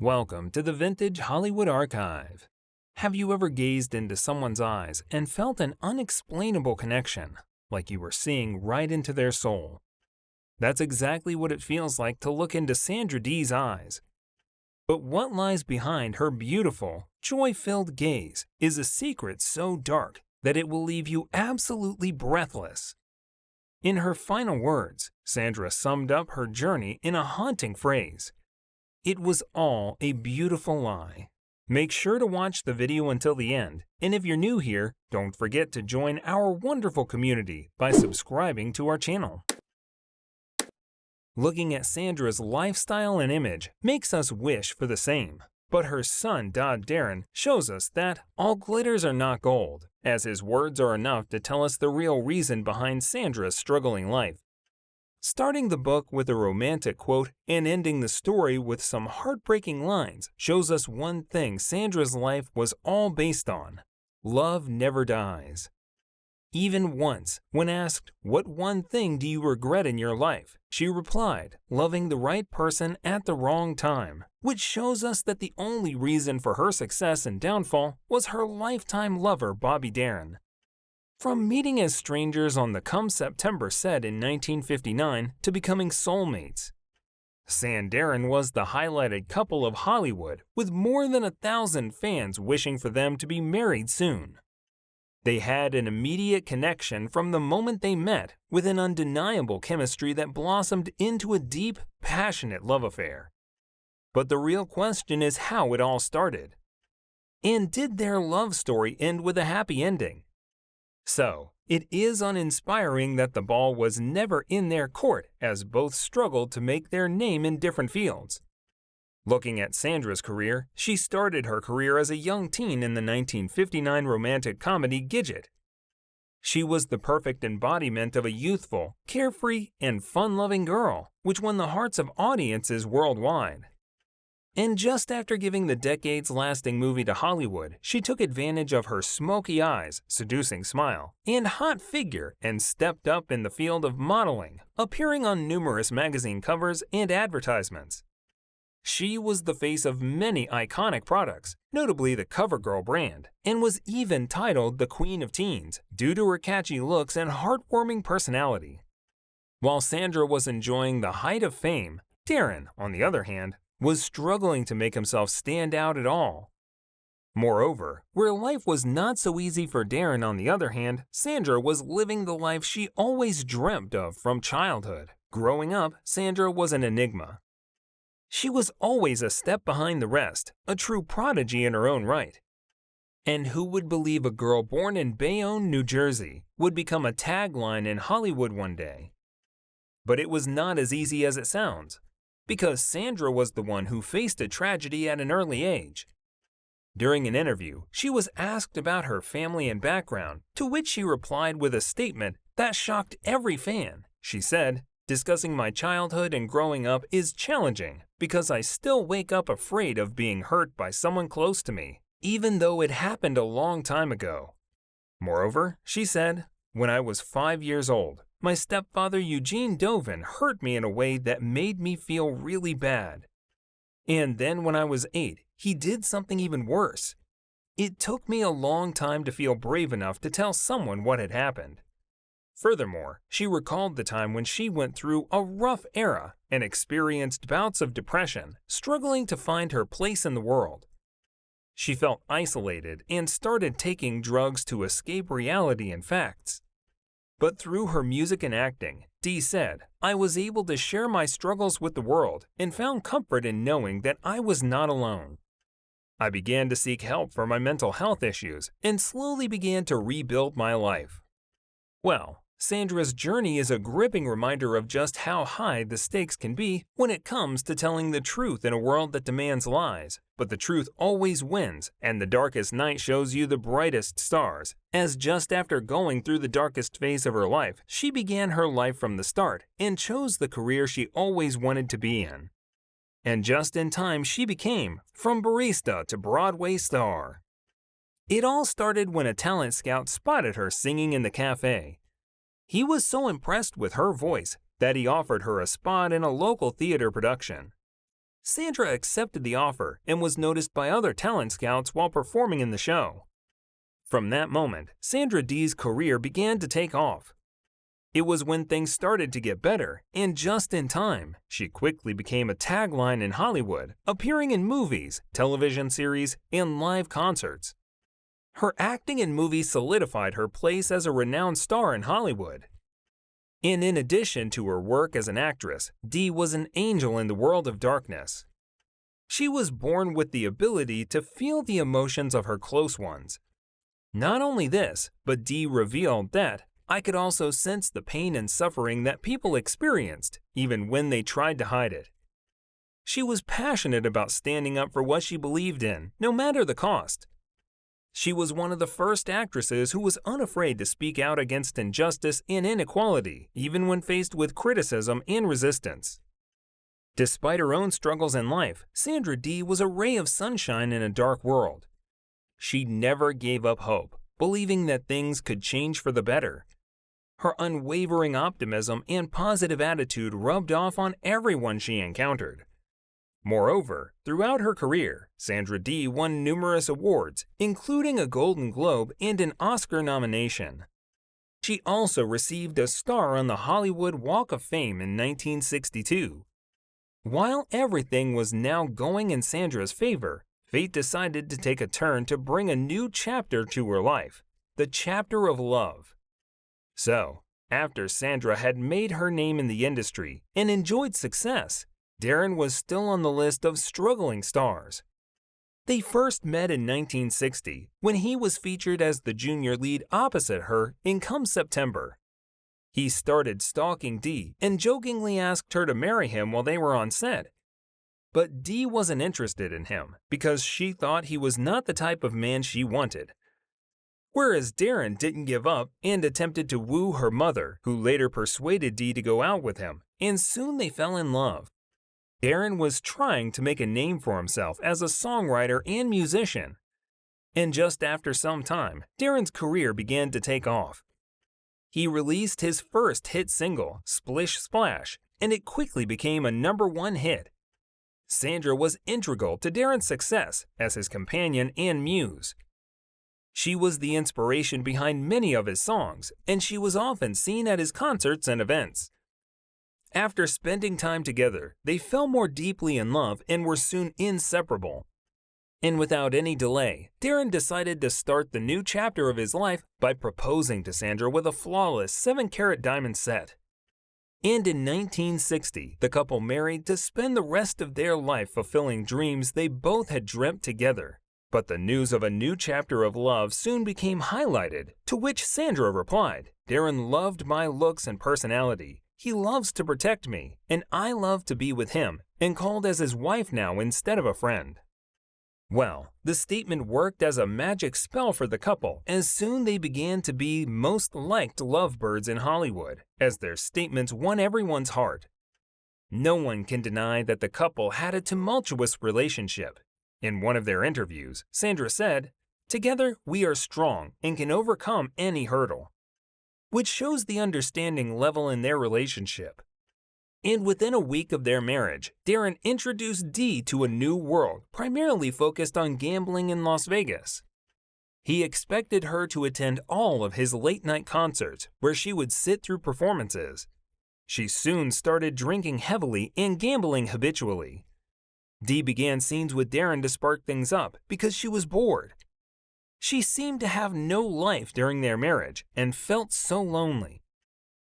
Welcome to the Vintage Hollywood Archive. Have you ever gazed into someone's eyes and felt an unexplainable connection, like you were seeing right into their soul? That's exactly what it feels like to look into Sandra Dee's eyes. But what lies behind her beautiful, joy-filled gaze is a secret so dark that it will leave you absolutely breathless. In her final words, Sandra summed up her journey in a haunting phrase: "It was all a beautiful lie." Make sure to watch the video until the end, and if you're new here, don't forget to join our wonderful community by subscribing to our channel. Looking at Sandra's lifestyle and image makes us wish for the same, but her son Darin shows us that all glitters are not gold, as his words are enough to tell us the real reason behind Sandra's struggling life. Starting the book with a romantic quote and ending the story with some heartbreaking lines shows us one thing Sandra's life was all based on: love never dies. Even once, when asked, "What one thing do you regret in your life?" she replied, "Loving the right person at the wrong time," which shows us that the only reason for her success and downfall was her lifetime lover, Darin. From meeting as strangers on the Come September set in 1959 to becoming soulmates, Darin was the highlighted couple of Hollywood, with more than 1,000 fans wishing for them to be married soon. They had an immediate connection from the moment they met, with an undeniable chemistry that blossomed into a deep, passionate love affair. But the real question is how it all started. And did their love story end with a happy ending? So, it is uninspiring that the ball was never in their court, as both struggled to make their name in different fields. Looking at Sandra's career, she started her career as a young teen in the 1959 romantic comedy Gidget. She was the perfect embodiment of a youthful, carefree, and fun-loving girl, which won the hearts of audiences worldwide. And just after giving the decades-lasting movie to Hollywood, she took advantage of her smoky eyes, seducing smile, and hot figure and stepped up in the field of modeling, appearing on numerous magazine covers and advertisements. She was the face of many iconic products, notably the CoverGirl brand, and was even titled the Queen of Teens due to her catchy looks and heartwarming personality. While Sandra was enjoying the height of fame, Darin, on the other hand, was struggling to make himself stand out at all. Moreover, where life was not so easy for Darin, on the other hand, Sandra was living the life she always dreamt of from childhood. Growing up, Sandra was an enigma. She was always a step behind the rest, a true prodigy in her own right. And who would believe a girl born in Bayonne, New Jersey, would become a tagline in Hollywood one day? But it was not as easy as it sounds, because Sandra was the one who faced a tragedy at an early age. During an interview, she was asked about her family and background, to which she replied with a statement that shocked every fan. She said, "Discussing my childhood and growing up is challenging because I still wake up afraid of being hurt by someone close to me, even though it happened a long time ago." Moreover, she said, "When I was 5 years old, my stepfather Eugene Dovin hurt me in a way that made me feel really bad. And then when I was 8, he did something even worse. It took me a long time to feel brave enough to tell someone what had happened." Furthermore, she recalled the time when she went through a rough era and experienced bouts of depression, struggling to find her place in the world. She felt isolated and started taking drugs to escape reality and facts. But through her music and acting, Dee said, "I was able to share my struggles with the world and found comfort in knowing that I was not alone. I began to seek help for my mental health issues and slowly began to rebuild my life." Well, Sandra's journey is a gripping reminder of just how high the stakes can be when it comes to telling the truth in a world that demands lies. But the truth always wins, and the darkest night shows you the brightest stars, as just after going through the darkest phase of her life, she began her life from the start and chose the career she always wanted to be in. And just in time she became, from barista to Broadway star. It all started when a talent scout spotted her singing in the cafe. He was so impressed with her voice that he offered her a spot in a local theater production. Sandra accepted the offer and was noticed by other talent scouts while performing in the show. From that moment, Sandra Dee's career began to take off. It was when things started to get better, and just in time, she quickly became a tagline in Hollywood, appearing in movies, television series, and live concerts. Her acting in movies solidified her place as a renowned star in Hollywood. And in addition to her work as an actress, Dee was an angel in the world of darkness. She was born with the ability to feel the emotions of her close ones. Not only this, but Dee revealed that I could also sense the pain and suffering that people experienced, even when they tried to hide it. She was passionate about standing up for what she believed in, no matter the cost. She was one of the first actresses who was unafraid to speak out against injustice and inequality, even when faced with criticism and resistance. Despite her own struggles in life, Sandra Dee was a ray of sunshine in a dark world. She never gave up hope, believing that things could change for the better. Her unwavering optimism and positive attitude rubbed off on everyone she encountered. Moreover, throughout her career, Sandra Dee won numerous awards, including a Golden Globe and an Oscar nomination. She also received a star on the Hollywood Walk of Fame in 1962. While everything was now going in Sandra's favor, fate decided to take a turn to bring a new chapter to her life, the chapter of love. So, after Sandra had made her name in the industry and enjoyed success, Darin was still on the list of struggling stars. They first met in 1960 when he was featured as the junior lead opposite her in Come September. He started stalking Dee and jokingly asked her to marry him while they were on set. But Dee wasn't interested in him because she thought he was not the type of man she wanted. Whereas Darin didn't give up and attempted to woo her mother, who later persuaded Dee to go out with him, and soon they fell in love. Darin was trying to make a name for himself as a songwriter and musician. And just after some time, Darin's career began to take off. He released his first hit single, Splish Splash, and it quickly became a #1 hit. Sandra was integral to Darin's success as his companion and muse. She was the inspiration behind many of his songs, and she was often seen at his concerts and events. After spending time together, they fell more deeply in love and were soon inseparable. And without any delay, Darin decided to start the new chapter of his life by proposing to Sandra with a flawless 7-carat diamond set. And in 1960, the couple married to spend the rest of their life fulfilling dreams they both had dreamt together. But the news of a new chapter of love soon became highlighted, to which Sandra replied, "Darin loved my looks and personality. He loves to protect me, and I love to be with him, and called as his wife now instead of a friend." Well, the statement worked as a magic spell for the couple, as soon they began to be most liked lovebirds in Hollywood, as their statements won everyone's heart. No one can deny that the couple had a tumultuous relationship. In one of their interviews, Sandra said, "Together we are strong and can overcome any hurdle," which shows the understanding level in their relationship. And within a week of their marriage, Darin introduced Dee to a new world primarily focused on gambling in Las Vegas. He expected her to attend all of his late-night concerts where she would sit through performances. She soon started drinking heavily and gambling habitually. Dee began scenes with Darin to spark things up because she was bored. She seemed to have no life during their marriage and felt so lonely.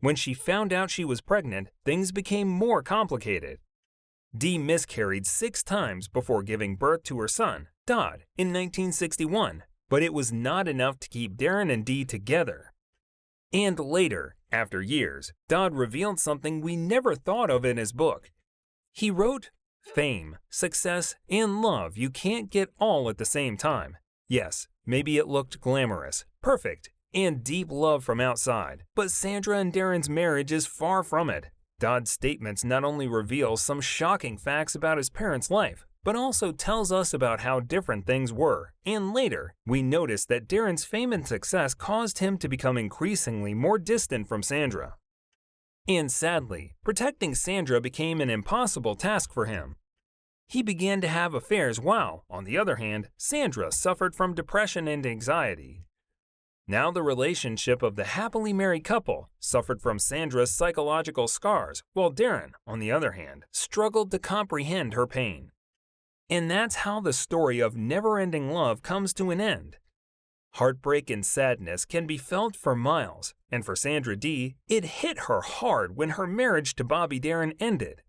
When she found out she was pregnant, things became more complicated. Dee miscarried 6 times before giving birth to her son, Dodd, in 1961, but it was not enough to keep Darin and Dee together. And later, after years, Dodd revealed something we never thought of in his book. He wrote, "Fame, success, and love you can't get all at the same time. Yes, maybe it looked glamorous, perfect, and deep love from outside, but Sandra and Darin's marriage is far from it." Dodd's statements not only reveal some shocking facts about his parents' life, but also tells us about how different things were, and later, we notice that Darin's fame and success caused him to become increasingly more distant from Sandra. And sadly, protecting Sandra became an impossible task for him. He began to have affairs while, on the other hand, Sandra suffered from depression and anxiety. Now the relationship of the happily married couple suffered from Sandra's psychological scars, while Darin, on the other hand, struggled to comprehend her pain. And that's how the story of never-ending love comes to an end. Heartbreak and sadness can be felt for miles, and for Sandra Dee, it hit her hard when her marriage to Bobby Darin ended.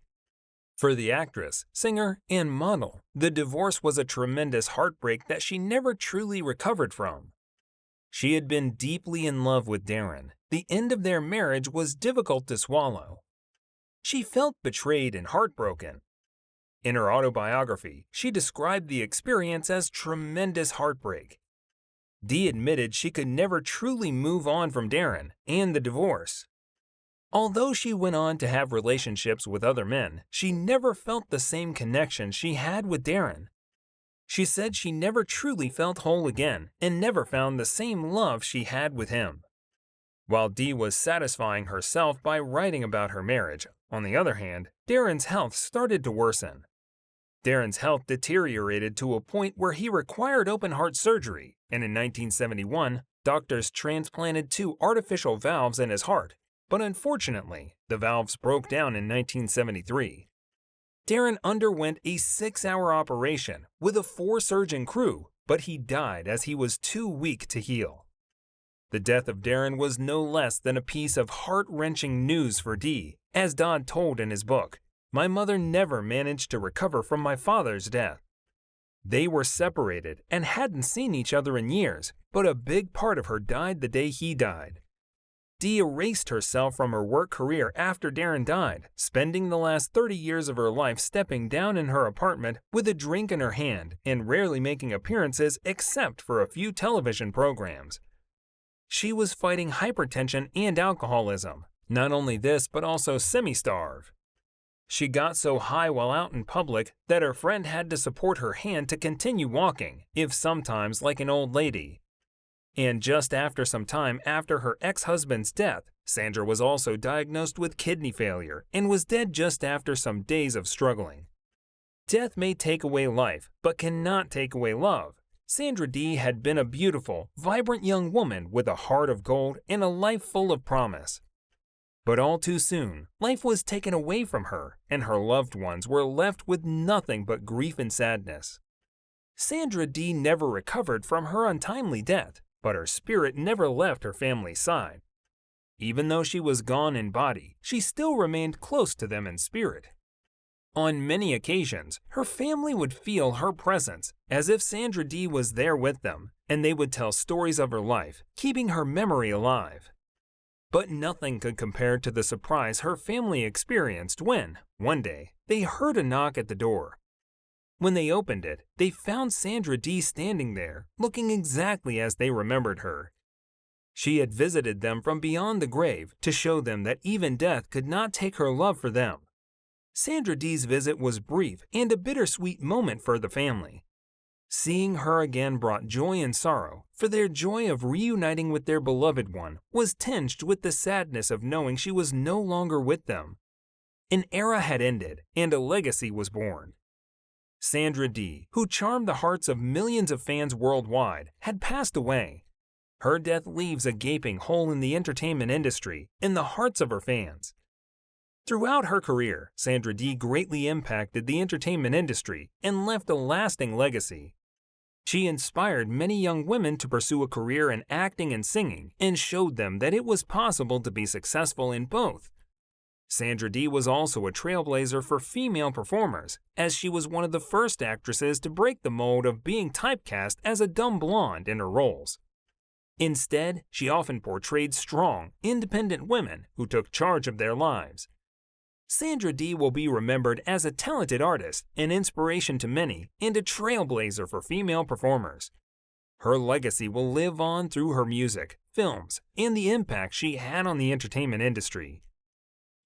For the actress, singer, and model, the divorce was a tremendous heartbreak that she never truly recovered from. She had been deeply in love with Darin. The end of their marriage was difficult to swallow. She felt betrayed and heartbroken. In her autobiography, she described the experience as tremendous heartbreak. Dee admitted she could never truly move on from Darin and the divorce. Although she went on to have relationships with other men, she never felt the same connection she had with Darin. She said she never truly felt whole again and never found the same love she had with him. While Dee was satisfying herself by writing about her marriage, on the other hand, Darin's health started to worsen. Darin's health deteriorated to a point where he required open-heart surgery, and in 1971, doctors transplanted 2 artificial valves in his heart, but unfortunately, the valves broke down in 1973. Darin underwent a 6-hour operation with a 4-surgeon crew, but he died as he was too weak to heal. The death of Darin was no less than a piece of heart-wrenching news for Dee, as Dodd told in his book. My mother never managed to recover from my father's death. They were separated and hadn't seen each other in years, but a big part of her died the day he died. Dee erased herself from her work career after Darin died, spending the last 30 years of her life stepping down in her apartment with a drink in her hand and rarely making appearances except for a few television programs. She was fighting hypertension and alcoholism. Not only this, but also semi-starve. She got so high while out in public that her friend had to support her hand to continue walking, if sometimes like an old lady. And just after some time after her ex-husband's death, Sandra was also diagnosed with kidney failure and was dead just after some days of struggling. Death may take away life, but cannot take away love. Sandra Dee had been a beautiful, vibrant young woman with a heart of gold and a life full of promise. But all too soon, life was taken away from her, and her loved ones were left with nothing but grief and sadness. Sandra Dee never recovered from her untimely death, but her spirit never left her family's side. Even though she was gone in body, she still remained close to them in spirit. On many occasions, her family would feel her presence, as if Sandra Dee was there with them, and they would tell stories of her life, keeping her memory alive. But nothing could compare to the surprise her family experienced when, one day, they heard a knock at the door. When they opened it, they found Sandra Dee standing there, looking exactly as they remembered her. She had visited them from beyond the grave to show them that even death could not take her love for them. Sandra Dee's visit was brief and a bittersweet moment for the family. Seeing her again brought joy and sorrow, for their joy of reuniting with their beloved one was tinged with the sadness of knowing she was no longer with them. An era had ended, and a legacy was born. Sandra Dee, who charmed the hearts of millions of fans worldwide, had passed away. Her death leaves a gaping hole in the entertainment industry, in the hearts of her fans. Throughout her career, Sandra Dee greatly impacted the entertainment industry and left a lasting legacy. She inspired many young women to pursue a career in acting and singing and showed them that it was possible to be successful in both. Sandra Dee was also a trailblazer for female performers, as she was one of the first actresses to break the mold of being typecast as a dumb blonde in her roles. Instead, she often portrayed strong, independent women who took charge of their lives. Sandra Dee will be remembered as a talented artist, an inspiration to many, and a trailblazer for female performers. Her legacy will live on through her music, films, and the impact she had on the entertainment industry.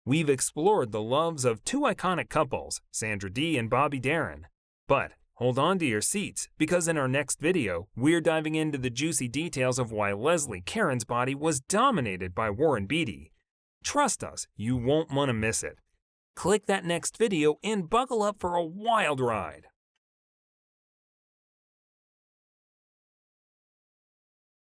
We've explored the loves of 2 iconic couples, Sandra Dee and Bobby Darin. But hold on to your seats, because in our next video, we're diving into the juicy details of why Leslie Caron's body was dominated by Warren Beatty. Trust us, you won't want to miss it. Click that next video and buckle up for a wild ride.